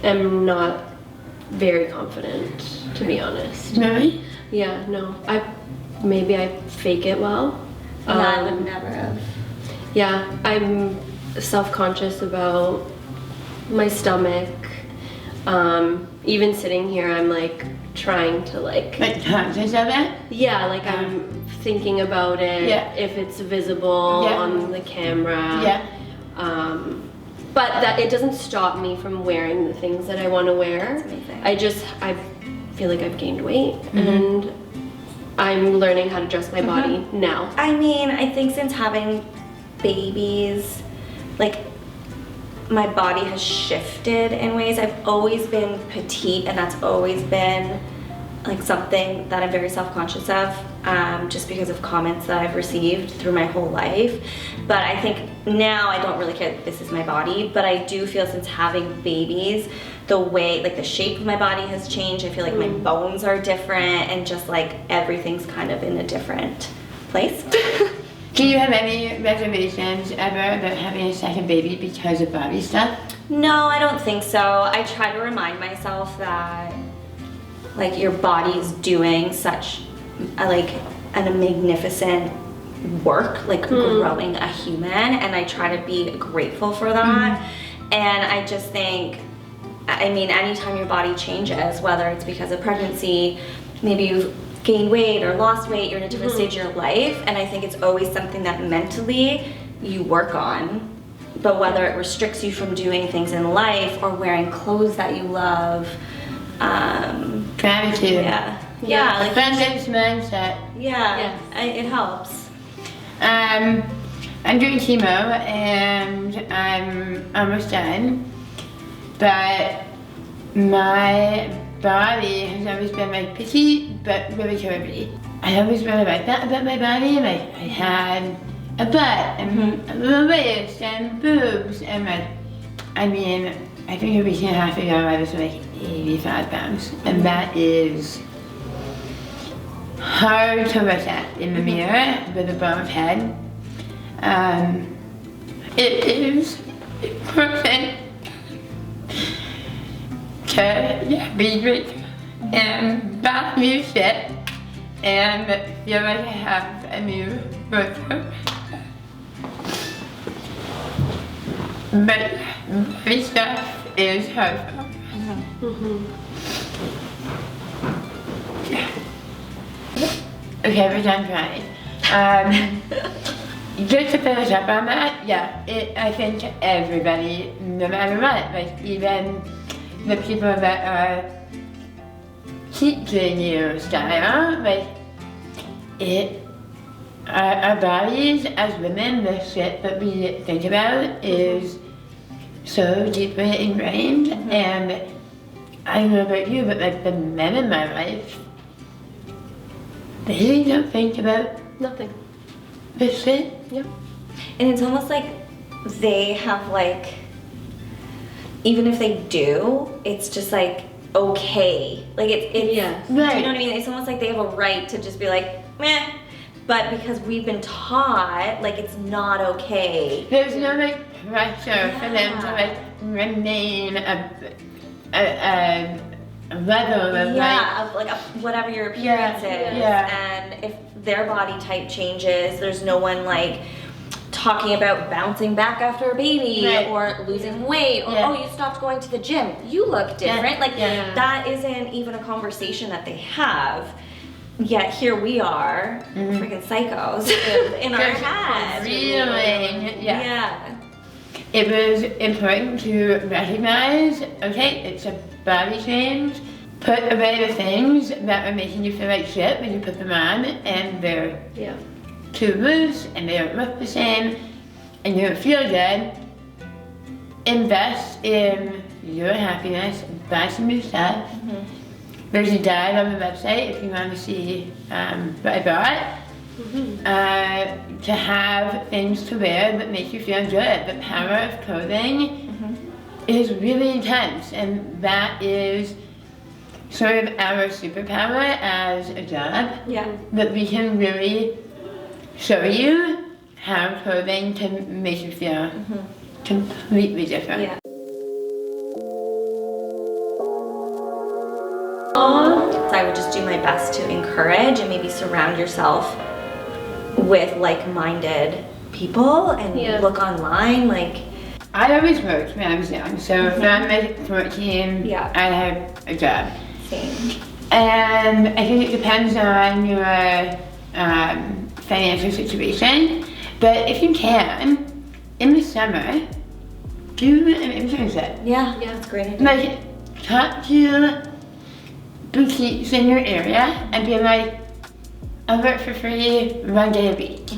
am not very confident, to be honest. Really? Yeah, no. Maybe I fake it well. No, I would never have. Yeah, I'm self-conscious about my stomach. Even sitting here, I'm like trying to like conscious of it? yeah, like I'm thinking about it, if it's visible on the camera. Yeah. But that it doesn't stop me from wearing the things that I want to wear. That's amazing. I feel like I've gained weight and I'm learning how to dress my body now. I mean, I think since having babies, like my body has shifted in ways. I've always been petite, and that's always been like something that I'm very self-conscious of, just because of comments that I've received through my whole life. But I think now I don't really care that this is my body, but I do feel since having babies, the way, like the shape of my body has changed. I feel like my bones are different, and just like everything's kind of in a different place. Do you have any reservations ever about having a second baby because of body stuff? No, I don't think so. I try to remind myself that like your body's doing such a magnificent work, like growing a human, and I try to be grateful for that. And I just think, I mean, anytime your body changes, whether it's because of pregnancy, maybe you've gained weight or lost weight, you're in a different stage of your life, and I think it's always something that mentally you work on. But whether it restricts you from doing things in life or wearing clothes that you love, Gratitude. yeah, like abundance mindset. it helps. I'm doing chemo and I'm almost done, but my body has always been like petite but really curvy. I always really liked that about my body. Like I had a butt and a little waist and boobs and like, I mean, I think a week and a half ago I was like 85 pounds, and that is hard to look at in the mirror with a bald head. It is important to be rich and buy new shit and feel like I have a new wardrobe. But body stuff is hurtful. Okay, we're done crying. Just to finish up on that, I think everybody, no matter what, like even the people that are teaching you style, like our bodies as women, the shit that we think about is so deeply ingrained, and I don't know about you, but like the men in my life, they don't think about Nothing. this shit. Yeah. And it's almost like they have like, even if they do, it's just like okay. Like it's Yeah. do you know what I mean? It's almost like they have a right to just be like, meh. But because we've been taught, like it's not okay. There's no like pressure for them to like remain a level of Whatever your appearance is. And if their body type changes, there's no one like talking about bouncing back after a baby or losing weight or oh, you stopped going to the gym, you look different. That isn't even a conversation that they have. Yet here we are, freaking psychos in our heads. Really? Yeah. It was important to recognize, okay, it's a body change. Put away the things that are making you feel like shit when you put them on, and they're too loose and they don't look the same and you don't feel good. Invest in your happiness, buy some new stuff. There's a guide on the website if you want to see what I bought. To have things to wear that make you feel good. The power of clothing is really intense, and that is sort of our superpower as a job. That we can really show you how clothing can make you feel completely different. I would just do my best to encourage and maybe surround yourself with like-minded people and look online. Like, I always worked when I was young, so from my 14, Yeah. I had a job. same. And I think it depends on your financial situation, but if you can, in the summer, do an internship. Yeah, that's a great idea. Like, talk to boutiques in your area and be like, I'll work for free 1 day a week.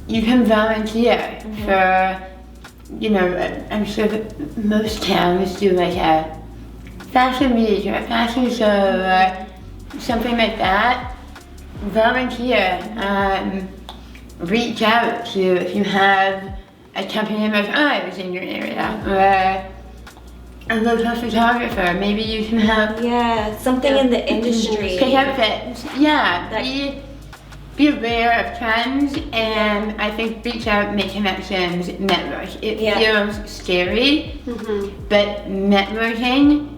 You can volunteer for, you know, I'm sure that most towns do like a fashion week or a fashion show or something like that. Volunteer. Reach out to if you have a company like ours in your area or a local photographer. Maybe you can help. Yeah, something in the industry. Pick up fits. Yeah, That- be aware of trends, and I think reach out, make connections, network. It feels scary, but networking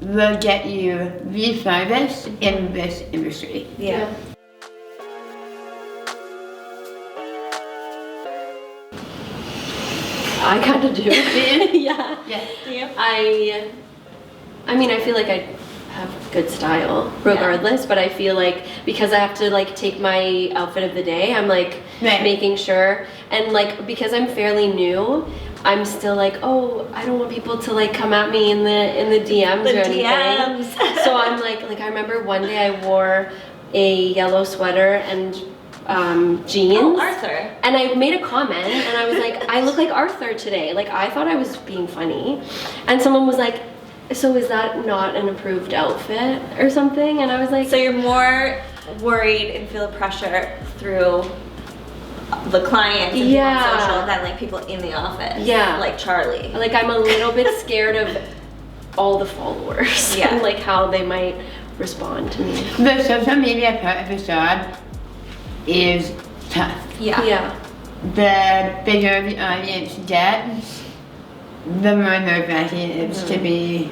will get you the farthest in this industry. Yeah. I kind of do. Yeah. Yeah. Do you? I mean, I feel like I have good style regardless, but I feel like because I have to like take my outfit of the day, I'm like making sure, and like because I'm fairly new, I'm still like, oh, I don't want people to like come at me in the DMs or anything. DMs. So I'm like I remember one day I wore a yellow sweater and jeans. Oh, Arthur. And I made a comment and I was like, I look like Arthur today. Like I thought I was being funny. And someone was like, so is that not an approved outfit or something? And I was like, So you're more worried and feel the pressure through the clients and people on social than like people in the office. Yeah. Like Charlie. like I'm a little bit scared of all the followers and like how they might respond to me. The social media part of this job is tough. Yeah. Yeah. The bigger the audience gets, the more nerve-wracking it is to be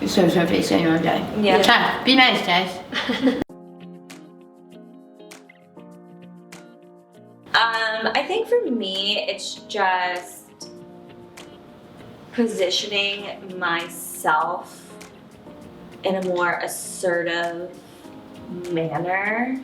social facing all day. Yeah. Tough. Be nice, guys. I think for me, it's just positioning myself in a more assertive manner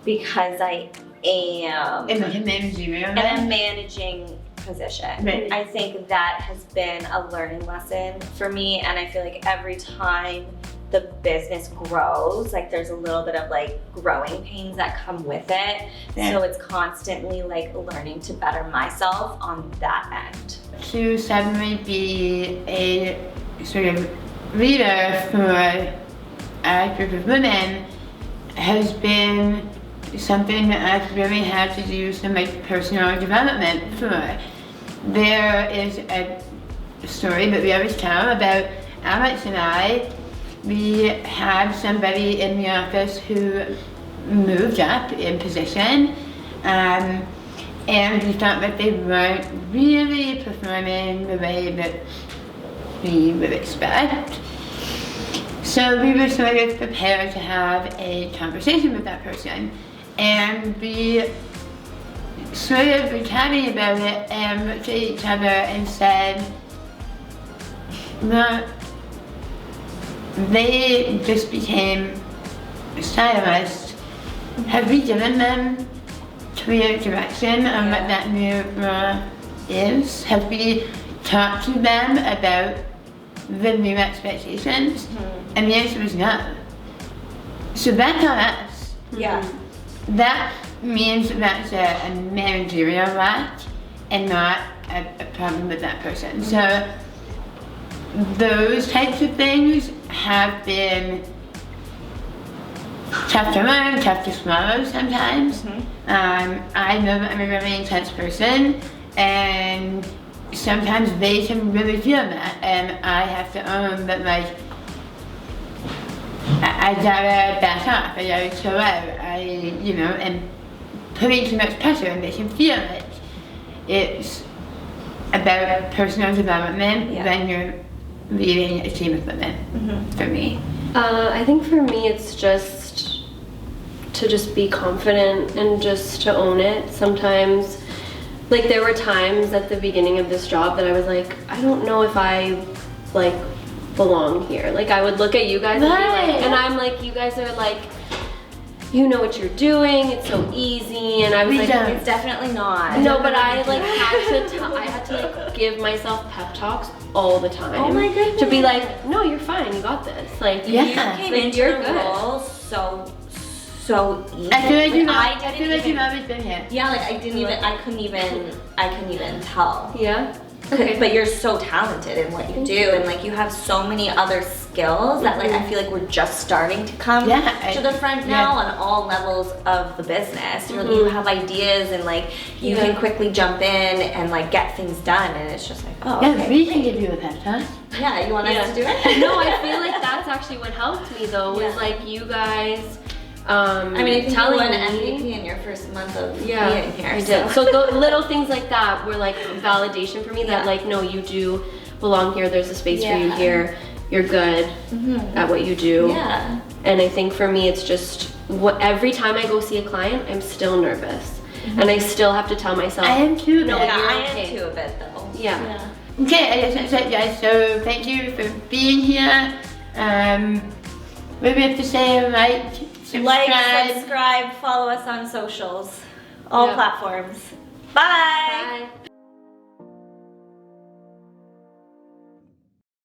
because I am It's like a managerial. in a managing position. Right. I think that has been a learning lesson for me, and I feel like every time the business grows, like there's a little bit of like growing pains that come with it. Yeah. So it's constantly like learning to better myself on that end. To suddenly be a sort of leader for a group of women has been something that I've really had to do some like personal development for. There is a story that we always tell about Alex and I. We had somebody in the office who moved up in position, and we felt that they weren't really performing the way that we would expect. So we were sort of prepared to have a conversation with that person, and we sort of were chatting about it and looked at each other and said, well, they just became stylists. Have we given them clear direction on what that new role is? Have we talked to them about the new expectations? And the answer was no. So that's on us. Yeah. That means that's a managerial lack and not a problem with that person. So those types of things have been tough to learn, tough to swallow sometimes. I know that I'm a really intense person, and sometimes they can really feel that, and I have to own that, like, I gotta back off, I gotta chill out, and putting too much pressure and they can feel it. It's about personal development when you're leading a team of women, for me. I think for me it's just to just be confident and just to own it. Sometimes, like there were times at the beginning of this job that I was like, I don't know if I like belong here. Like I would look at you guys and be like, and I'm like, you guys are like, you know what you're doing, it's so easy, and I was like, it's definitely not. No, but I like had to like give myself pep talks all the time. Oh my goodness. To be like, no, you're fine, you got this. Like, You came like, into you're the good. role so easy. I feel like even- you've always been here. Yeah, like I couldn't even tell. Yeah. Okay. But you're so talented in what you do, and like you have so many other skills that like I feel like we're just starting to come to the front now on all levels of the business. You have ideas, and like you can quickly jump in and like get things done, and it's just like, oh, Yeah, okay, we can give you a pep talk. yeah, you want us to do it? No, I feel like that's actually what helped me though, was like you guys. I mean, I think you telling won me, MVP in your first month of being here. I did. So the little things like that were like validation for me that like, no, you do belong here. There's a space for you here. You're good at what you do. Yeah. And I think for me, it's just every time I go see a client, I'm still nervous, and I still have to tell myself. I am too. No, Yeah, you're I okay. am too a bit though. Yeah. Okay, that's it, guys. So thank you for being here. Maybe have to say subscribe. Like, subscribe, follow us on socials, all platforms. Bye. Bye.